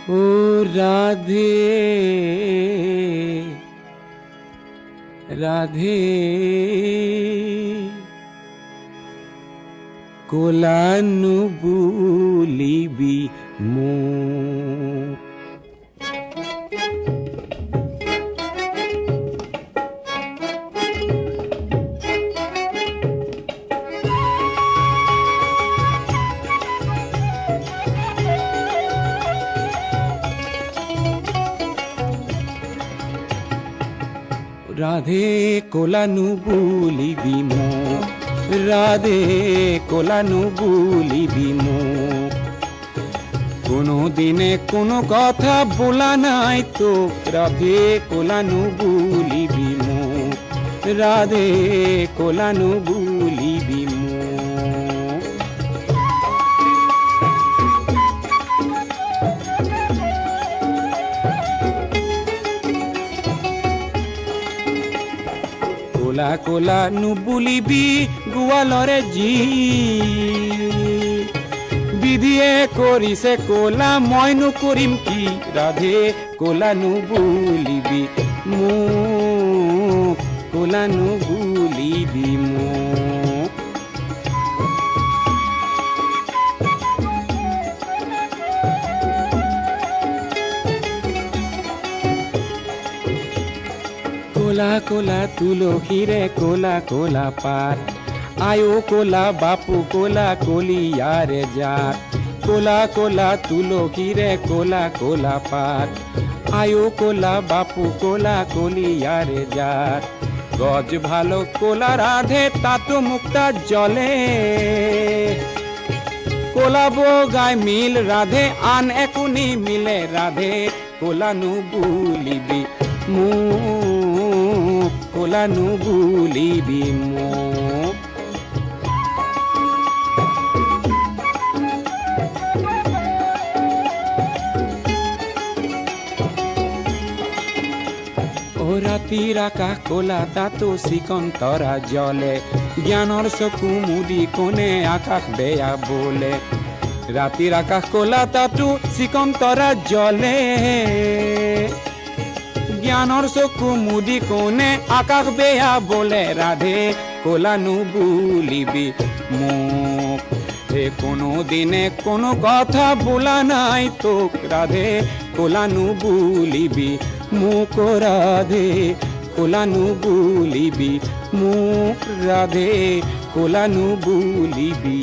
ও রাধে রাধে কোলানু বুলিবি মো রাধে কোলানু বুলিবি মো রাধে কোলানু বুলিবি মো কোনো দিনে কোনো কথা বলা নাই তো রাধে কোলানু বুলিবি মো রাধে কোলানু বুলিবি মো কোলা কোলা নু বুলিবি গুয়ালরে জি বিধিয়ে করিছে কোলা ময়নু করিম কি রাধে কোলা নু বুলিবি মো কোলা নু বুলিবি মো কোলা কোলা তুলসী রে কোলা কোলা পাত আয়ো কোলা বাপু কোলা কলিয়ারে জাত কোলা কোলা তুলসী রে কোলা কোলা পাত আয়ো কোলা বাপু কোলা কলিয়ারে জাত গজ ভালো কোলা রাধে তাতো মুক্তা জলে কোলা গায় মিল রাধে আন একুনি মিলে রাধে কোলানু বুলিবি মো কোলানু বুলিবি মো ও রাতির আকাশ কোলা তাতো চিকন্তৰা জলে জ্ঞানৰ চকু মুদি কোনে আকাশ বেয়া বলে ৰাতিৰ আকাশ কোলা তাতো চিকন্তৰা জলে জ্ঞানৰ চকু মুদি কোনে আকাশ বেয়া বলে রাধে কোলানু বুলিবি মোক হে কোনো দিনে কোনো কথা বলা নাই তোক রাধে কোলানু বুলিবি মোক রাধে কোলানু বুলিবি মোক রাধে কোলানু বুলিবি